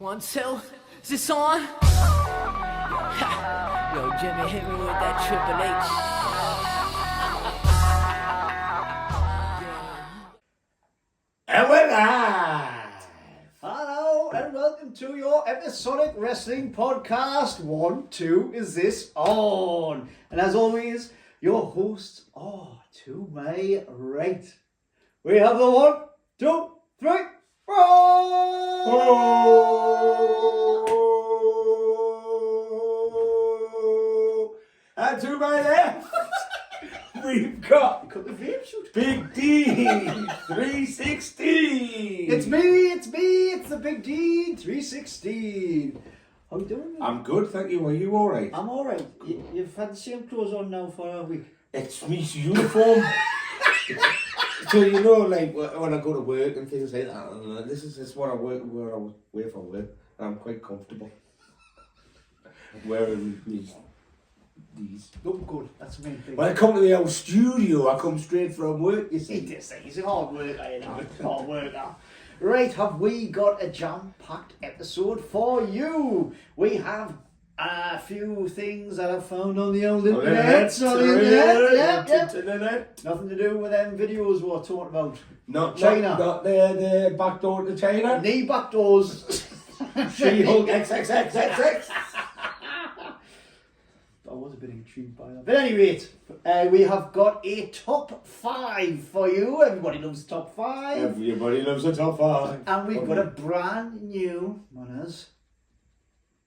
1, 2, is this on? Yo, Jimmy, hit me with that Triple H. And we're live! Hello and welcome to your episodic wrestling podcast. 1, 2, is this on? And as always, your hosts are to my right. We have the 1, 2, 3, 4. And to my left, we've got Cut the vape shoot. Big D 316. It's me, it's the Big D 316. How you doing? Man? I'm good, thank you. Are you alright? I'm alright. You've had the same clothes on now for a week. It's me uniform. So you know, like when I go to work and things like that, this is what I wear for work, and I'm quite comfortable wearing these. Look good, that's the main thing. When I come to the old studio, I come straight from work. You see, He's a hard worker, you know. Hard worker. Right, have we got a jam-packed episode for you? We have a few things that I've found on the old internet. Yep. Nothing to do with them videos we're talking about. Not China. Not the back door to China. Knee back doors. She-Hulk XXXXX. I was a bit intrigued by that. But at any rate, we have got a top 5 for you. Everybody loves top 5. Everybody loves a top 5. And we've got a brand new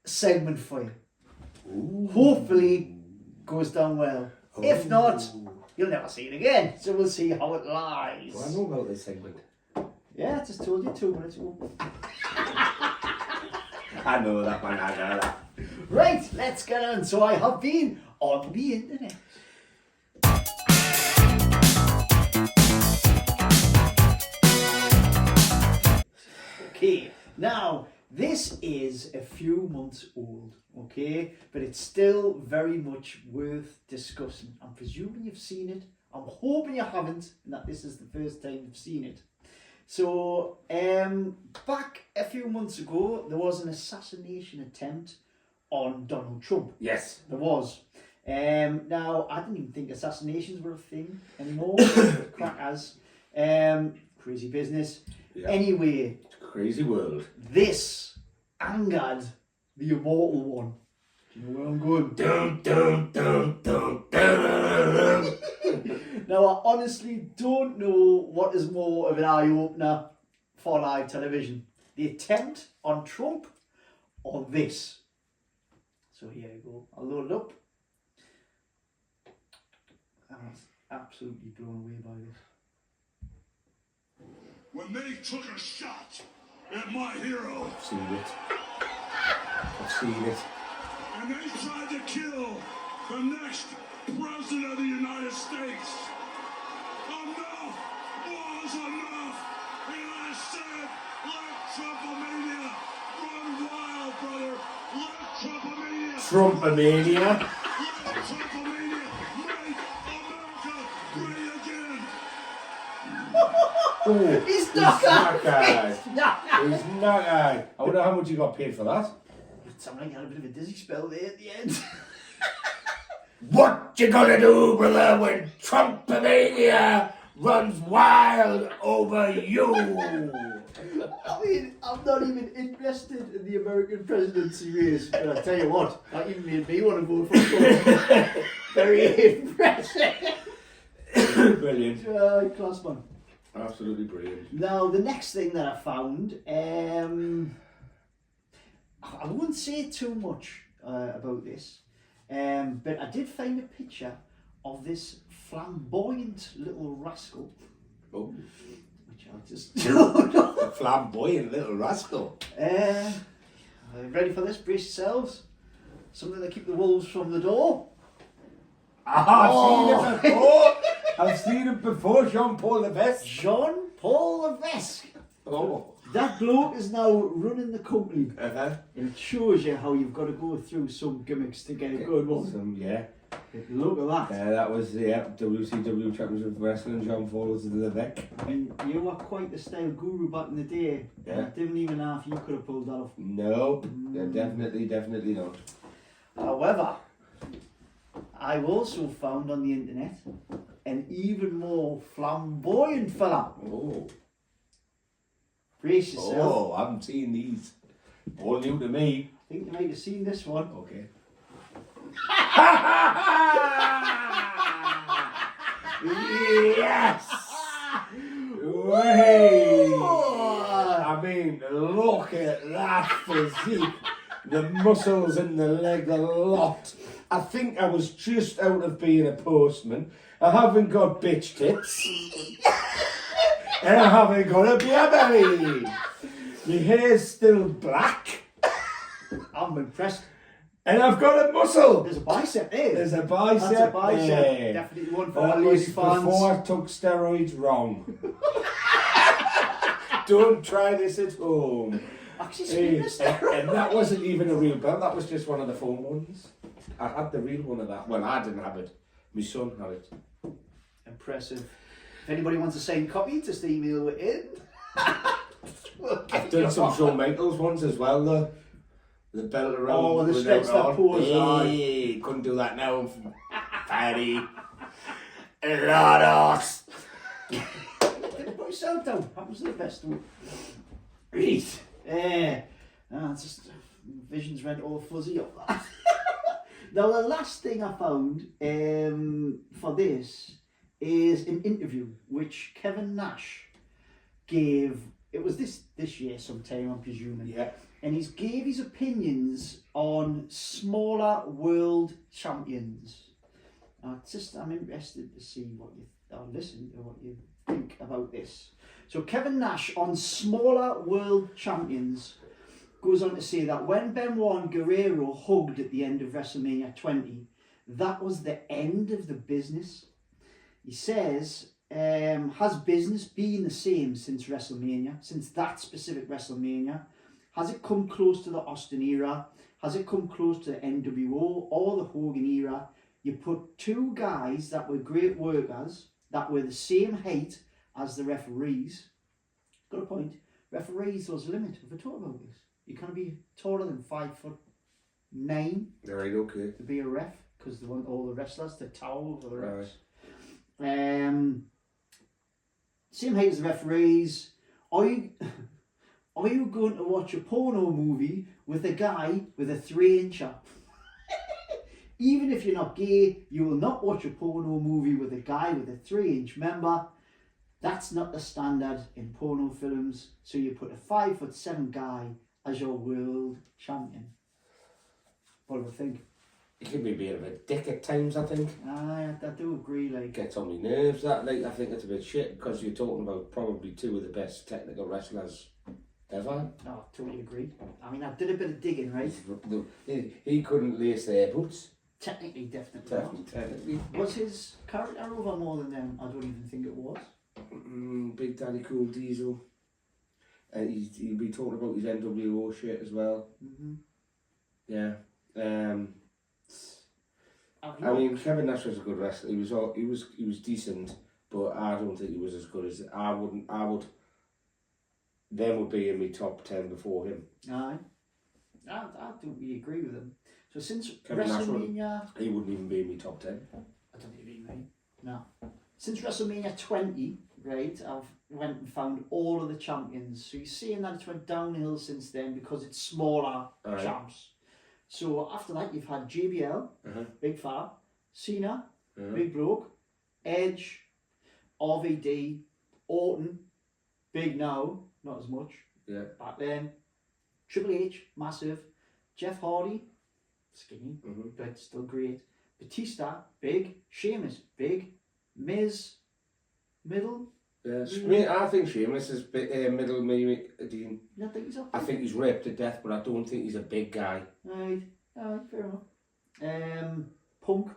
segment for you. Ooh. Hopefully goes down well. If Ooh. not, you'll never see it again. So we'll see how it lies. Do I know about this segment? Yeah, I just told you 2 minutes ago. I know that, man. I know that. Right, let's get on. So I have been on the internet. Okay, now this is a few months old, okay, but it's still very much worth discussing. I'm presuming you've seen it. I'm hoping you haven't, and that this is the first time you've seen it. So, back a few months ago, there was an assassination attempt on Donald Trump. Yes. There was. Now, I didn't even think assassinations were a thing anymore. Crack as. Crazy business. Yeah. Anyway, It's a crazy world. this angered the immortal one. Do you know where I'm going? Dun, dun, dun, dun, dun. Now, I honestly don't know what is more of an eye-opener for live television. The attempt on Trump or this. So here you go. I'll load it up. I was absolutely blown away by this. When they took a shot at my hero I've seen it. I've seen it. and they tried to kill the next president of the United States, enough was enough. And I said, let Trumpomania run wild, brother. Let Trumpomania. Trumpomania. Let Trumpomania make America great again. Oh, He's not knackered. He's not He's knackered. I wonder how much he got paid for that. It sounded like he had a bit of a dizzy spell there at the end. What you gonna do, brother, when Trumpomania runs wild over you? I mean, I'm not even interested in the American presidency race, but I tell you what, that even made me want to vote for Trump. Very impressive. Brilliant. Class man. Absolutely brilliant. Now, the next thing that I found, I wouldn't say too much about this, but I did find a picture of this flamboyant little rascal, Oh, which I'll just... a flamboyant little rascal. Ready for this? Brace yourselves. Something to keep the wolves from the door. I've seen it before. I've seen it before, Jean-Paul Levesque. Jean-Paul Levesque. Oh. That bloke is now running the company. Uh-huh. And it shows you how you've got to go through some gimmicks to get a good one. Yeah. Look at that. That was the WCW Championship Wrestling. John falls to the deck. I mean, you were quite the style guru back in the day. Yeah. I didn't even know if you could have pulled that off. No, definitely not. However, I've also found on the internet an even more flamboyant fella. Oh, Brace yourself. oh, I haven't seen these. All new to me. I think you might have seen this one. Okay. Yes! Way! I mean, look at that physique. The muscles in the leg, a lot. I think I was just out of being a postman. I haven't got bitch tits. And I haven't got a beer belly. My hair's still black. I'm impressed. And I've got a muscle. There's a bicep there. There's a bicep. That's a bicep. There. Definitely one for That all was lady fans. before I took steroids wrong. Don't try this at home. Actually, speaking of steroids. And that wasn't even a real belt. That was just one of the foam ones. I had the real one of that. Well, I didn't have it. My son had it. Impressive. If anybody wants a signed copy, just email it in. I've done some Shawn Michaels ones as well, though. The belt around. Oh, the without stretch that on. pose. Hey, couldn't do that now. Fatty. Lodos. Put yourself down. Happens to the best of them. Right. It's just vision's went all fuzzy up that. Now the last thing I found for this is an interview which Kevin Nash gave. It was this year sometime, I'm presuming. Yeah. And he gave his opinions on smaller world champions. I'm interested to see what you listen to what you think about this. So Kevin Nash on smaller world champions goes on to say that when Benoit and Guerrero hugged at the end of WrestleMania 20, that was the end of the business. He says, has business been the same since WrestleMania, since that specific WrestleMania? Has it come close to the Austin era? Has it come close to the NWO or the Hogan era? You put two guys that were great workers, that were the same height as the referees. Got a point. Referees, there's a limit. Have we talked about this? You can't be taller than 5'9" Right, okay. to be a ref, because they want all the wrestlers to tower over the refs. Right. Same height as the referees. Are you going to watch a porno movie with a guy with a 3-incher? Even if you're not gay, you will not watch a porno movie with a guy with a 3-inch member. That's not the standard in porno films. So you put a 5'7" guy as your world champion. What do I think? He can be a bit of a dick at times, I think. I do agree. Like, Gets on my nerves, that. Like, I think it's a bit shit because you're talking about probably two of the best technical wrestlers ever. no, totally agree. I mean, I did a bit of digging, right? He couldn't lace their boots. Technically, definitely not. Technically. Was his character over more than them? I don't even think it was. Big Daddy Cool Diesel. And he'd be talking about his NWO shit as well. Mm-hmm. Yeah. I mean, Kevin Nash was a good wrestler. He was decent, but I don't think he was as good as them would be in my top 10 before him. Aye. I don't really agree with him. So since Kevin Nash WrestleMania... He wouldn't even be in my top 10. I don't agree, mate. No. Since WrestleMania 20, right, I've went and found all of the champions. So you're seeing that it's went downhill since then because it's smaller champs. So after that, you've had JBL, Big Fat, Cena, Big Bloke, Edge, RVD, Orton, Big Now, not as much. Yeah. Back then, Triple H, massive. Jeff Hardy, skinny, but still great. Batista, big. Sheamus, big. Miz, middle. Yeah, I think Sheamus is middle. Maybe. You don't think he's up? I think he's ripped to death, but I don't think he's a big guy. Right, fair enough. Punk,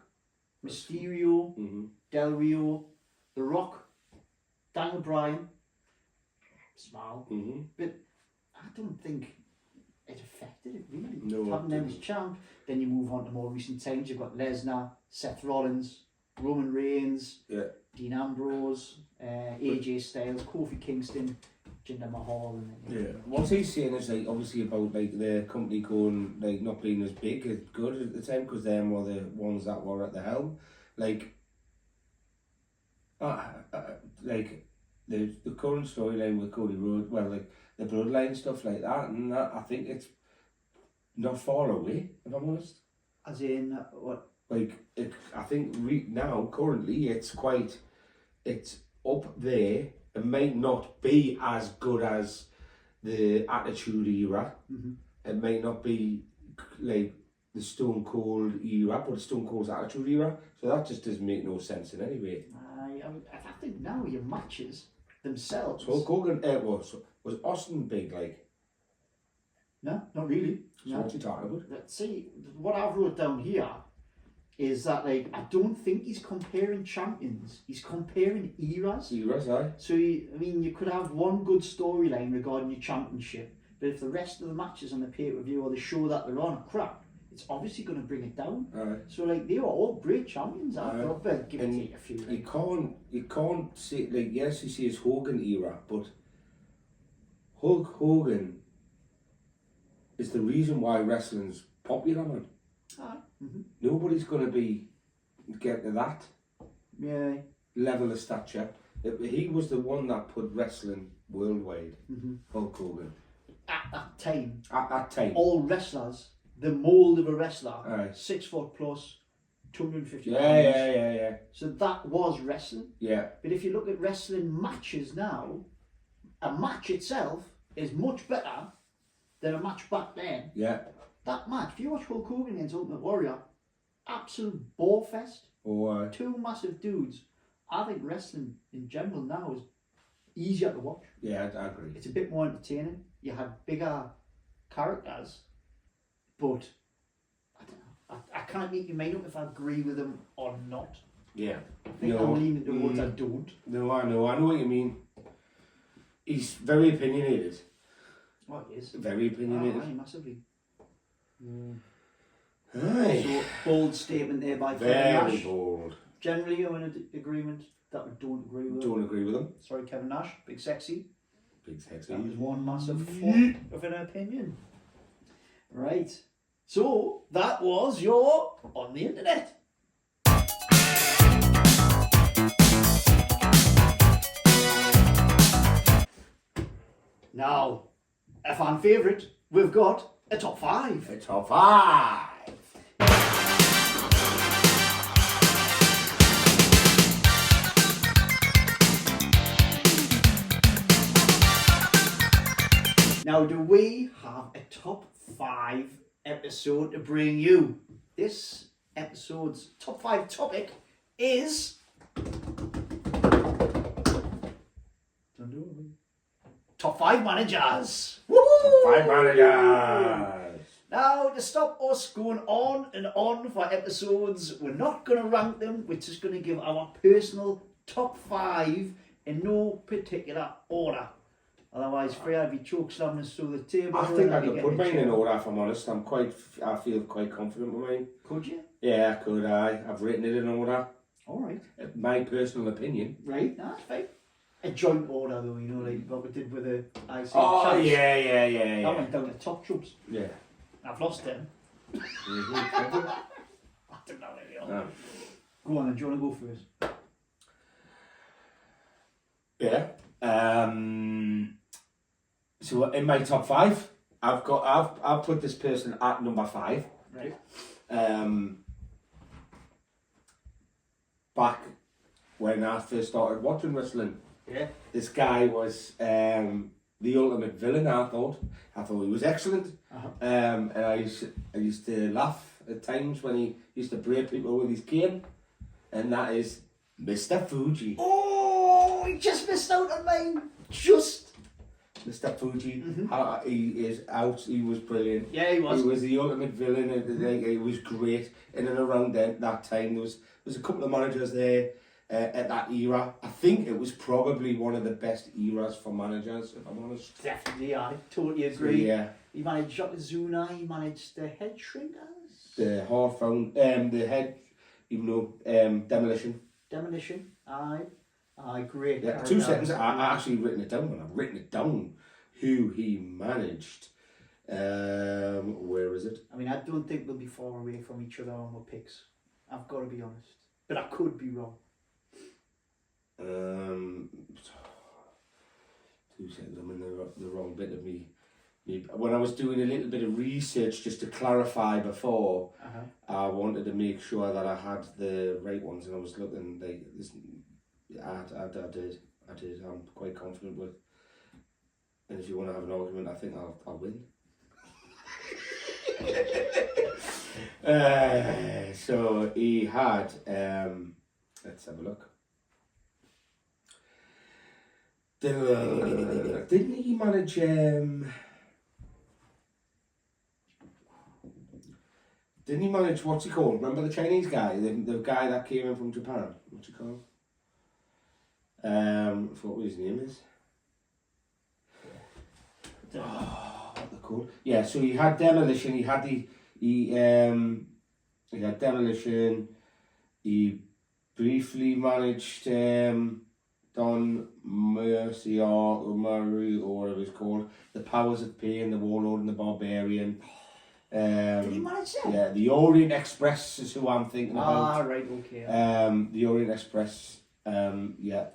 Mysterio, Del Rio, The Rock, Daniel Bryan, smile. But I don't think it affected it really. No, having them as champ. Then you move on to more recent times. You've got Lesnar, Seth Rollins, Roman Reigns, Dean Ambrose, AJ Styles, Kofi Kingston, Jinder Mahal. And What he's saying is like obviously about like the company going like not being as big as good at the time because them were the ones that were at the helm. Like, like the current storyline with Cody Rhodes, well, like the bloodline stuff like that, and that, I think it's not far away, if I'm honest. As in what? Like, I think now currently it's up there. It might not be as good as the Attitude Era. Mm-hmm. It might not be like the Stone Cold era, but Stone Cold's Attitude Era. So that just doesn't make no sense in any way. I think now your matches themselves. So Hogan, was Austin big like? No, not really. So what's he talking about? Let's see, what I've wrote down here is that like I don't think he's comparing champions. He's comparing eras. Eras, aye. So you could have one good storyline regarding your championship, but if the rest of the matches on the pay-per-view or the show that they're on are crap, it's obviously going to bring it down. Aye. So like they were all great champions. I thought, but give it a few. You can't say like yes, you see his Hogan era, but Hulk Hogan is the reason why wrestling's popular, man. Mm-hmm. Nobody's going to be getting to that level of stature. He was the one that put wrestling worldwide. Mm-hmm. Hulk Hogan. At that time. At that time. All wrestlers, the mould of a wrestler, Aye. 6 foot plus, 250 pounds. Yeah. So that was wrestling. Yeah. But if you look at wrestling matches now, a match itself is much better than a match back then. Yeah. That match, if you watch Hulk Hogan against Ultimate Warrior, absolute bore fest. Oh, Two massive dudes. I think wrestling in general now is easier to watch. yeah, I agree. It's a bit more entertaining. You had bigger characters, but I don't know. I can't make your mind up if I agree with them or not. Yeah. I think I'm leaning towards I don't. No, I know what you mean. He's very opinionated. Oh, he is. Very opinionated. Aye, massively. Aye. So, bold statement there by Kevin Very Nash. bold. Generally, I'm in agreement that we don't agree with. Don't agree with him. Sorry, Kevin Nash, big sexy. Big sexy. That was one massive fuck of an opinion. Right. So, that was your On the Internet. Now, a fan favourite, we've got a top 5. A top 5. Now, do we have a top 5 episode to bring you? This episode's top 5 topic is... Top 5 managers. Woo! 5 managers. Now, to stop us going on and on for episodes, we're not going to rank them. We're just going to give our personal top 5 in no particular order. Otherwise, Freya would be chokeslamming us through the table. I think I could put mine in order, if I'm honest. I feel quite confident with mine. Could you? Yeah, I could. I've written it in order. All right. My personal opinion. Right, that's fine. A joint order, though, you know, like what we did with the IC Oh, champs. yeah. That went down to top troops. Yeah. I've lost them. Mm-hmm. I don't know anymore. Go on, then. Do you want to go first? Yeah. So in my top 5, I've put this person at number 5. Right. Back when I first started watching wrestling, Yeah. this guy was the ultimate villain. I thought he was excellent. Uh-huh. And I used to laugh at times when he used to break people with his cane, and that is Mr. Fuji. Oh, he just missed out on mine. Just. Mr. Fuji, Mm-hmm. he is out. He was brilliant. Yeah, he was. He was the ultimate villain. And he was great. In and around that time, there was a couple of managers there at that era. I think it was probably one of the best eras for managers, if I'm honest. Definitely, I totally agree. So, yeah. He managed Yokozuna, he managed the Head Shrinkers. The Hawthorne, the head, even though Demolition. Demolition, aye. Aye, great. Yeah, 2 seconds. I actually written it down. I've written it down. Who he managed. Where is it? I mean, I don't think we'll be far away from each other on our picks. I've got to be honest, but I could be wrong. 2 seconds. I'm in the wrong bit of me. When I was doing a little bit of research just to clarify before, I wanted to make sure that I had the right ones, and I was looking like this. I did. I'm quite confident with. And if you want to have an argument, I think I'll win. So he had. Let's have a look. Didn't he manage? Didn't he manage, what's he called? Remember the Chinese guy? The guy that came in from Japan? What's he called? I forgot what his name is. What they're called? Yeah, so he had Demolition, he had Demolition, he briefly managed Don Mercy or Umaru or whatever it's called, the Powers of Pain, the Warlord and the Barbarian. Did he manage that? Yeah, the Orient Express is who I'm thinking about. Ah, right, okay. The Orient Express, yeah.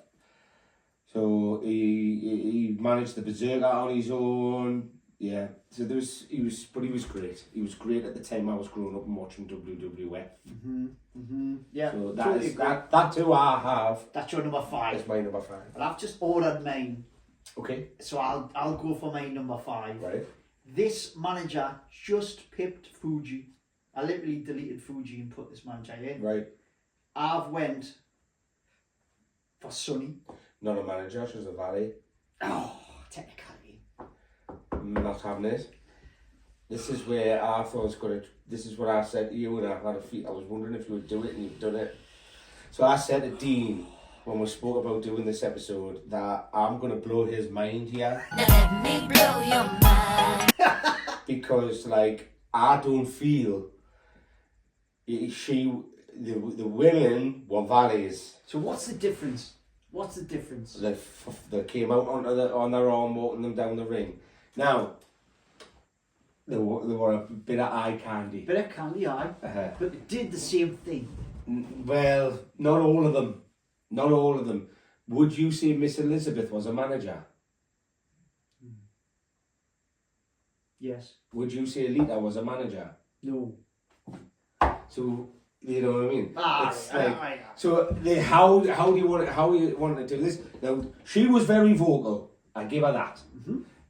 So he managed the Berserker on his own. Yeah. So he was great. He was great at the time I was growing up and watching WWF. Yeah. So totally that too I have. That's your number 5. That's my number 5. Well, I've just ordered mine. Okay. So I'll go for my number 5. Right. This manager just pipped Fuji. I literally deleted Fuji and put this manager in. Right. I've went for Sonny. Not a manager, she's a valet. Oh, technically. Not having it. This is where I thought I was going to. This is what I said to you, and I had a feel. I was wondering if you would do it, and you've done it. So I said to Dean when we spoke about doing this episode that I'm going to blow his mind here. Let me blow your mind. Because, like, I don't feel the women were valets. So what's the difference? What's the difference? They came out on their own, walking them down the ring. Now, they were a bit of eye candy. Bit of candy, aye. But they did the same thing. Well, not all of them. Not all of them. Would you say Miss Elizabeth was a manager? Yes. Would you say Lita was a manager? No. So, you know what I mean? It's Aye. so how do you want to do this? Now, she was very vocal. I give her that.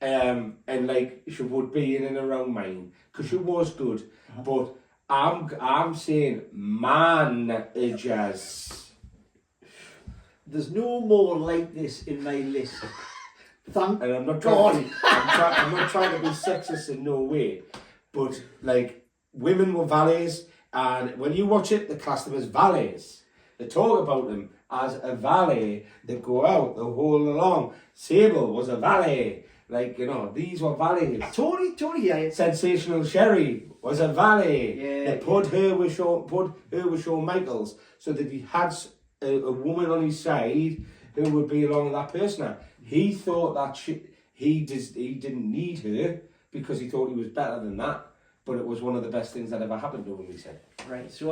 And like she would be in and around mine because she was good. But I'm saying managers. There's no more like this in my list. Thank And I'm not God. trying. I'm not trying to be sexist in no way, but like women were valets, and when you watch it, they class them as valets. They talk about them as a valet. They go out, they hold along. Sable was a valet. Like, you know, these were valets. Tony, yeah. Sensational Sherry was a valet. Yeah. They put her with Shawn Michaels, so that he had a woman on his side who would be along with that person. Now, he thought that he didn't need her because he thought he was better than that. But it was one of the best things that ever happened to him, he said. Right, so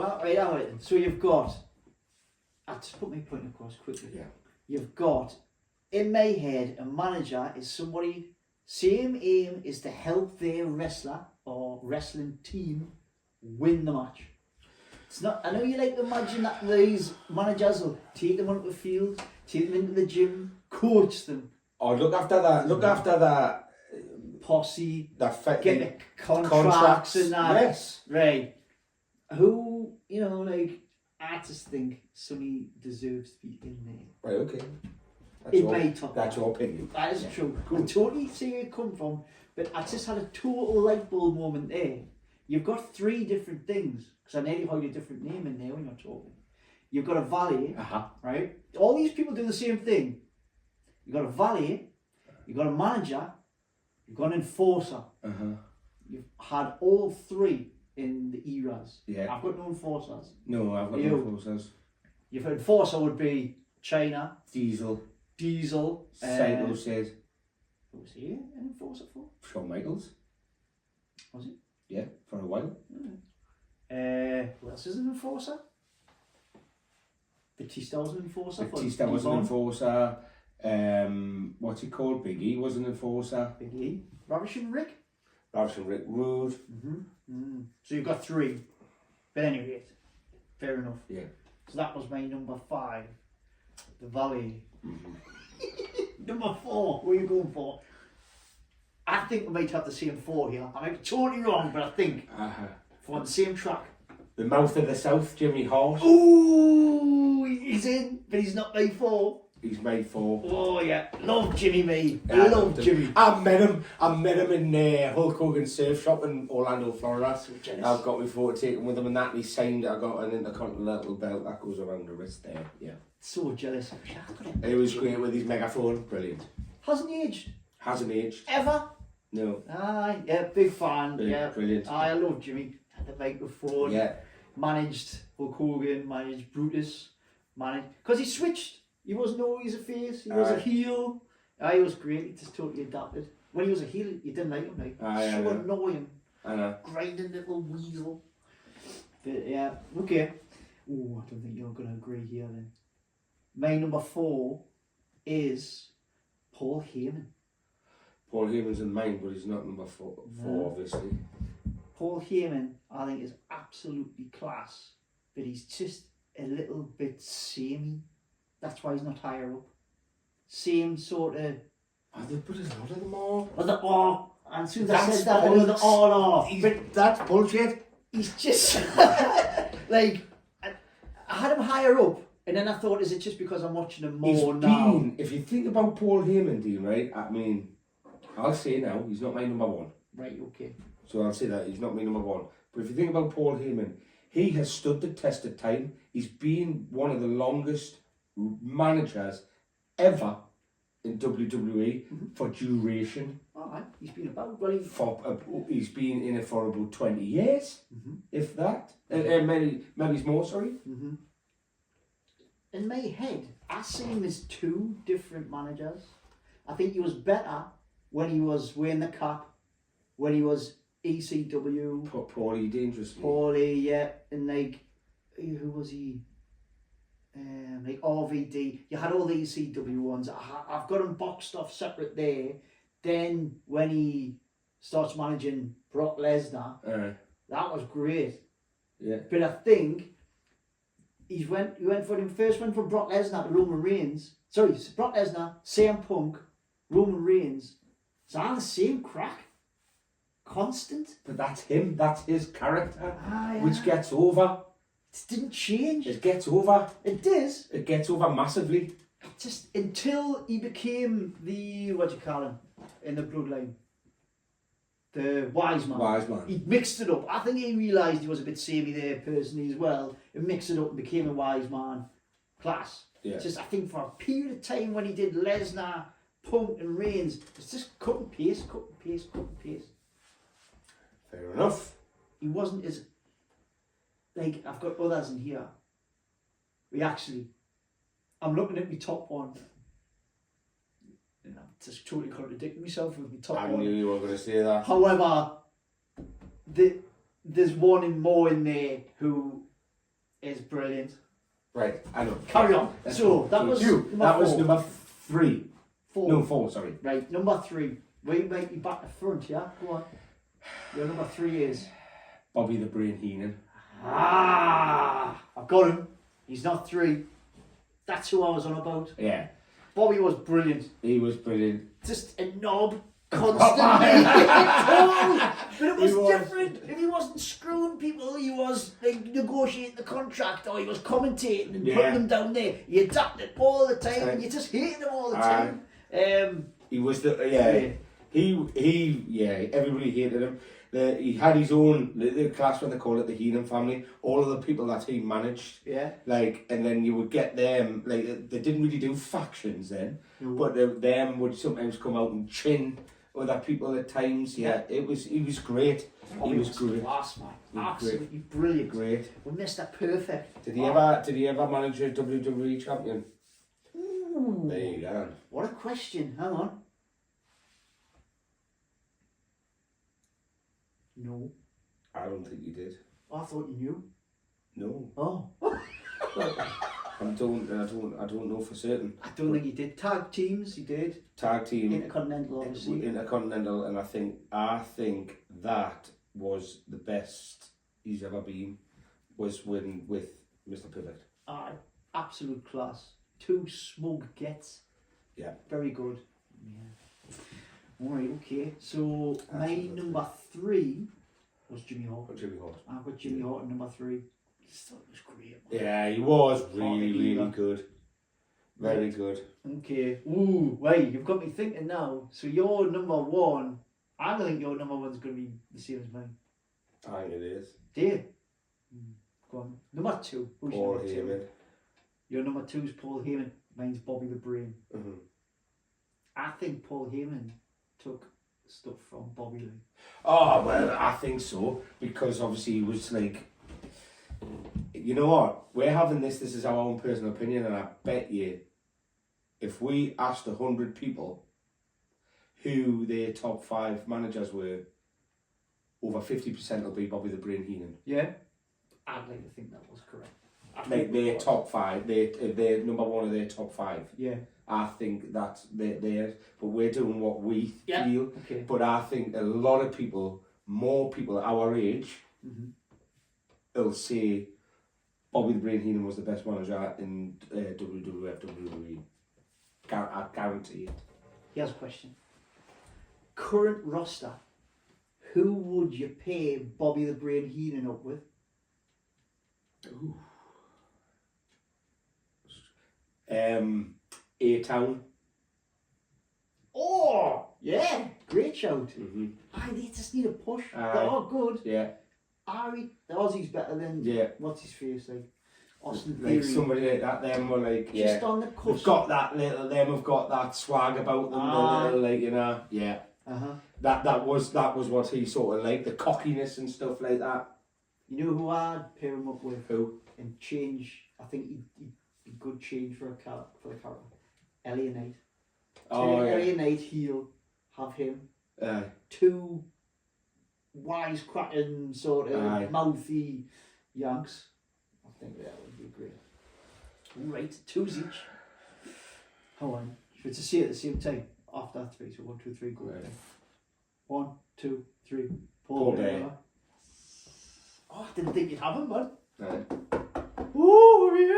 you've got, I'll just put my point across quickly. Yeah. You've got, in my head, a manager is somebody, same aim is to help their wrestler or wrestling team win the match. It's not, I know you like to imagine that these managers will take them onto the field, take them into the gym, coach them. Oh, look after that Posse, get get the contracts and that. Yes. Right. Who, you know, like, I just think Sonny deserves to be in there. Right, okay. That's your opinion. That is true. Cool. I totally see where you come from, but I just had a total light bulb moment there. You've got 3 different things, because I nearly heard a different name in there when you're talking. You've got a valet, right? All these people do the same thing. You've got a valet, you've got a manager, you've got an enforcer. You've had all three in the eras. Yeah. I've got no enforcers. No, I've got You. no enforcers. You've enforcer would be China, Diesel. Diesel. Saito said. What was he an enforcer for? Shawn Michaels. Was he? Yeah, for a while. Who else is an enforcer? Batista was an enforcer. Batista was an enforcer. What's he called? Big E was an enforcer. Big E. Ravishing Rick. Ravishing Rick Rude. So you've got three. But anyway, fair enough. Yeah. So that was my number 5. The Valley. Number 4. What are you going for? I think we might have the same 4 here. I might be totally wrong, but I think for on the same track. The Mouth of the South, Jimmy Hart. Ooh, he's in, but he's not made 4. He's made 4. Oh yeah, love Jimmy me. Yeah, Love Jimmy. I met him in Hulk Hogan's surf shop in Orlando, Florida. So jealous. I've got my photo taken with him and that, and he signed it. I got an intercontinental belt that goes around the wrist there. Yeah. So jealous. I wish I could have- It was great with his megaphone. Brilliant. Hasn't aged Hasn't aged. ever. No. Aye, yeah, big fan. Yeah, Brilliant. I love Jimmy. Had the microphone. Yeah. Managed Hulk Hogan. Managed Brutus. Because he switched. He wasn't always a face. He was a heel. He was great. He just totally adapted. When he was a heel, you didn't like him. Like so annoying. I know. Grinding little weasel. But yeah, okay. Oh, I don't think you're gonna agree here then. My number 4 is Paul Heyman. Paul Heyman's in mine, but he's not number 4, No. obviously. Paul Heyman, I think, is absolutely class, but he's just a little bit samey. That's why he's not higher up. Same sort of. Oh, they put a lot of them all. And as soon as I That's said that, they were the all off. But That's bullshit. he's just like I had him higher up, and then I thought, is it just because I'm watching him more now? If you think about Paul Heyman, Dean, right? I mean, I'll say now, he's not my number 1. Right, okay. So I'll say that, he's not my number 1. But if you think about Paul Heyman, he has stood the test of time. He's been one of the longest managers ever in WWE for duration. Alright, he's been about, well, He's been in it for about 20 years, if that. Maybe more, sorry. in my head, I see him as 2 different managers. I think he was better when he was wearing the cap, when he was ECW. Paulie Dangerously. Paulie, yeah, and like, who was he? Like RVD. You had all the ECW ones. I've got them boxed off separate there. Then when he starts managing Brock Lesnar, that was great. Yeah. But I think he went for him first. Went from Brock Lesnar to Roman Reigns. Sorry, Brock Lesnar, CM Punk, Roman Reigns. It's all the same crack. Constant. But that's him. That's his character, Yeah. which gets over. It didn't change. It gets over. It does. It gets over massively. Just until he became the, what do you call him, in the bloodline? The wise man. Wise man. He mixed it up. I think he realised he was a bit samey there personally as well. He mixed it up and became a wise man. Class. Yeah. Just, I think for a period of time when he did Lesnar, Punk and Reigns, it's just cut and paste, cut and paste, cut and paste. Fair enough. He wasn't as, like, I've got others in here. I'm looking at my top 1. And I'm just totally contradicting myself with my top I 1. knew you were going to say that. However, there's one more in there who is brilliant. Right, I know. Carry on. Let's So, go. that was you. number That was 4. number 3. 4. No, 4, sorry. Right, number 3. We make you back to front, yeah? Go on. Your number 3 is... Bobby the Brain Heenan. I've got him. He's not 3. That's who I was on about. Yeah. Bobby was brilliant. He was brilliant. Just a knob constantly. But it was different. If he wasn't screwing people, he was like negotiating the contract, or he was commentating and putting them down there. He adapted all the time, and you just hated him all the time. He was the everybody hated him. He had his own the class when they call it the Heenan family. All of the people that he managed, like, and then you would get them. Like, they didn't really do factions then, but them would sometimes come out and chin other people at times. Yeah, he was great. He was great. Class, man. He was Absolutely brilliant. Great. Well, Mr. Perfect. Did he ever manage a WWE champion? Ooh. There you go. What a question. Hang on. No. I don't think he did. I thought you knew. No. Oh. I don't know for certain. I don't think he did. Tag teams, he did. Tag team. Intercontinental, obviously. Intercontinental, and I think that was the best he's ever been. Was with Mr. Perfect. Aye. Absolute class. 2 smug gets. Yeah. Very good. Yeah. Alright, okay. So my number 3 was Jimmy Hart. Jimmy Hart. I've got Jimmy Hart at number 3. I just thought it was great. Man. Yeah, he was really Either. good. Very good. Okay. Ooh, wait, you've got me thinking now. So your number 1, I don't think your number 1's going to be the same as mine. I think it is. Do you? Go on. Number 2. Who's Paul your number 2? Heyman. Your number 2 is Paul Heyman. Mine's Bobby the Brain. Mm-hmm. I think Paul Heyman took stuff from Bobby Lee. Oh, well, I think so. Because obviously he was like... You know what? We're having this is our own personal opinion, and I bet you if we asked 100 people who their top 5 managers were, over 50% will be Bobby the Brain Heenan. Yeah? I'd like to think that was correct. Like their top 5, their number 1 of their top 5. Yeah. I think that's theirs, but we're doing what we feel. Okay. But I think a lot of people, more people our age, will say Bobby the Brain Heenan was the best manager in WWF, WWE. I guarantee it. Here's a question. Current roster, who would you pair Bobby the Brain Heenan up with? Ooh. A-Town. Oh, yeah, great shout. Mm-hmm. They just need a push. Aye. They are good. Yeah. The Aussie's better than what's his face like Austin Theory. Like somebody like that, them were like, just on the they've cusp. got that little, them have got that swag about them, the little, like, you know, yeah. That was what he sort of like, the cockiness and stuff like that. You know who I'd pair him up with? Who? And change. I think he'd be good change for the character. Elliot Knight. Oh, yeah. Elliot Knight heel. Have him. 2 wisecracking sort of mouthy Yanks. I think that would be great. Right, 2s each. Hold on. Should we say it at the same time? After 3, so 1, 2, 3, go. Right. 1, 2, 3. Paul Day. Oh, I didn't think you'd have him, man. Right. Ooh, yeah!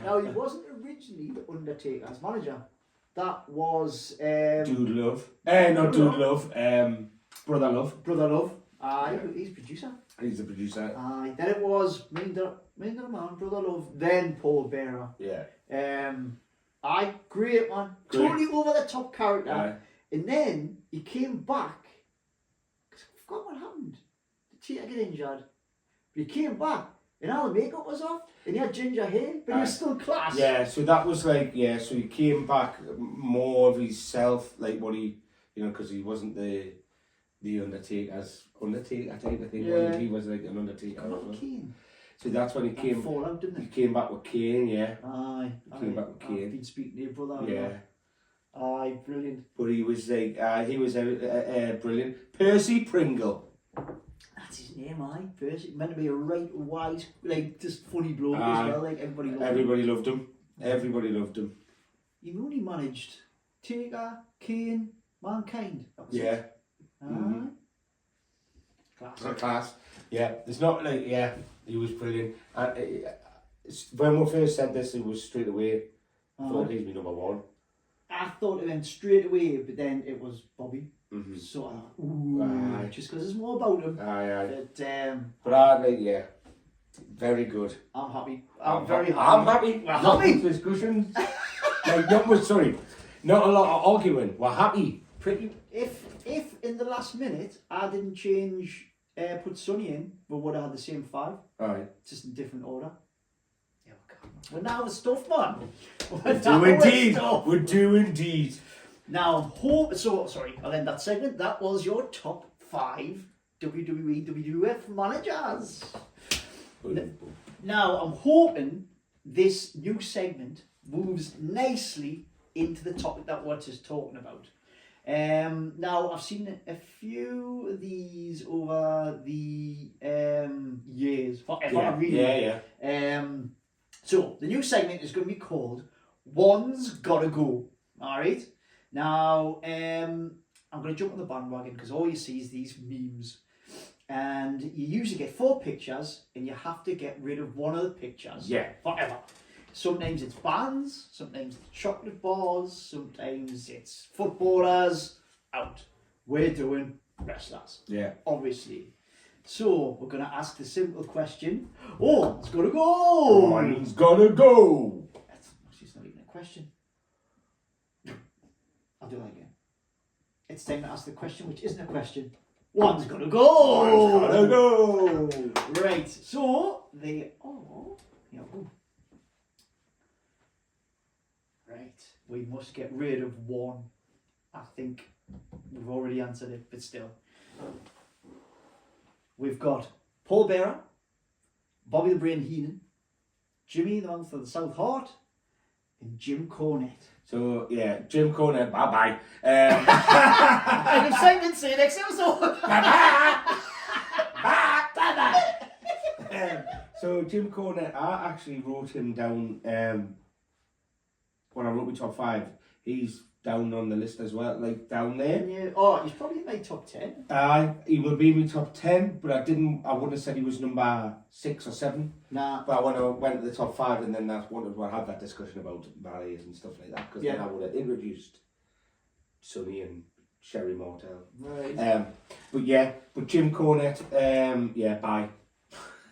Now, he wasn't originally the Undertaker's manager. That was... Dude Love. Not Dude Love. Brother Love. Brother Love. Aye, he's producer. He's the producer. Aye, then it was Minder Man, Brother Love, then Paul Bearer. Yeah. Aye, great man. Great. Totally over the top character. Aye. And then he came back. Cause I forgot what happened. Did Cheetah get injured? But he came back and all the makeup was off and he had ginger hair, but he was still class. Yeah, so that was like, so he came back more of himself, like what he, you know, because he wasn't the Undertaker type of thing. Yeah. He was like an Undertaker. Come on, Kane. So that's when he came. Fallout, didn't He it? came back with Kane, yeah. Aye. Came back with Kane. I've been speaking to your brother. Yeah. Aye, brilliant. But he was like, he was brilliant. Percy Pringle. That's his name, aye. Percy. Meant to be a right wise, like just funny bloke as well. Like everybody loved him. Everybody loved him. He only managed Taker, Kane, Mankind. That was Yeah. it. Mm-hmm. Class. Class. Yeah. It's not like, he was brilliant. And when we first said this, it was straight away. I thought he'd be number 1. I thought it went straight away, but then it was Bobby. Mm-hmm. So I thought, ooh, just because there's more about him. Aye. But I like, very good. I'm happy. I'm very happy. I'm happy. We're Not happy. much discussions. Like, not a lot of arguing. We're happy. Pretty. If in the last minute I didn't change put Sonny in, we would have had the same 5, Alright. just in different order. Yeah, we're now with stuff, man. We do indeed. We do indeed. Now, sorry, I'll end that segment. That was your top 5 WWE, WWF managers. Now, I'm hoping this new segment moves nicely into the topic that we're just talking about. Now, I've seen a few of these over the years, forever, really. Yeah. So, the new segment is going to be called One's Gotta Go. Alright? Now, I'm going to jump on the bandwagon because all you see is these memes. And you usually get 4 pictures and you have to get rid of one of the pictures forever. Sometimes it's bands, sometimes it's chocolate bars, sometimes it's footballers. Out. We're doing wrestlers. Yeah. Obviously. So we're going to ask the simple question. One's gotta go. One's gotta go. That's just not even a question. I'll do that again. It's time to ask the question which isn't a question. One's gotta go. One's gotta go. Right. So they are. Here we go. Right. We must get rid of one. I think we've already answered it, but still. We've got Paul Bearer, Bobby the Brain Heenan, Jimmy the Monster of the South Heart, and Jim Cornette. So, yeah, Jim Cornette, bye-bye. I'm excited to see you next episode. So, Jim Cornette, I actually wrote him down when I wrote my top 5. He's down on the list as well, like down there. Yeah. Oh, he's probably in my top 10. He would be in my top 10, but I wouldn't have said he was number 6 or 7. Nah. But I went to the top 5 and then wanted to have that discussion about barriers and stuff like that, because then I would have introduced Sonny and Sherry Martel. Right. But Jim Cornette, bye.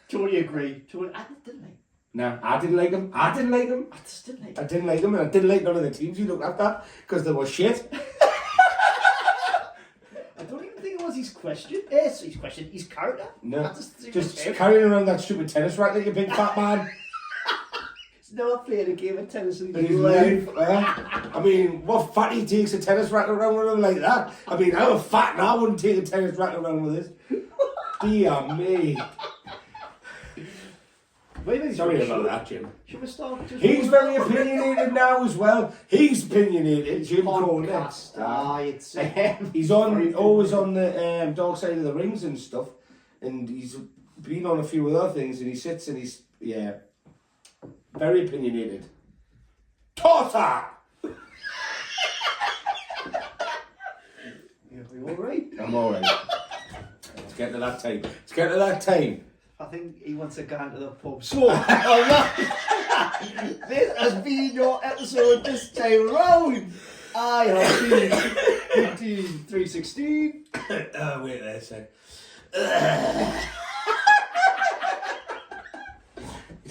Totally agree. I didn't like him. No, I didn't like him. I just didn't like him. I didn't like him, and I didn't like none of the teams he looked after because they were shit. I don't even think it was his question. His character. No, Just just carrying around that stupid tennis racket, you big fat man. He's never played a game of tennis in In his his life. life. I mean, what fatty takes a tennis racket around with him like that? I mean, I'm fat and I wouldn't take a tennis racket around with this. Dear me. Sorry about that, Jim. Should we start? He's very opinionated now as well. He's opinionated, Jim Podcast. Cornette. He's always on the dark side of the rings and stuff, and he's been on a few other things, and he sits and he's very opinionated. Torta. Are we all right? I'm all right. Let's get to that time. I think he wants to go into the pub. So, this has been your episode this time round. I have been 316. Wait there a sec.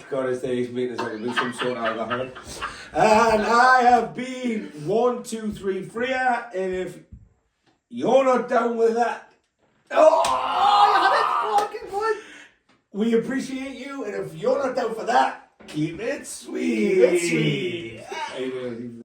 God, his days meeting us like some sort of alcohol. And I have been 1, 2, 3 Freya, and if you're not down with that, we appreciate you, and if you're not down for that, keep it sweet. Keep it sweet.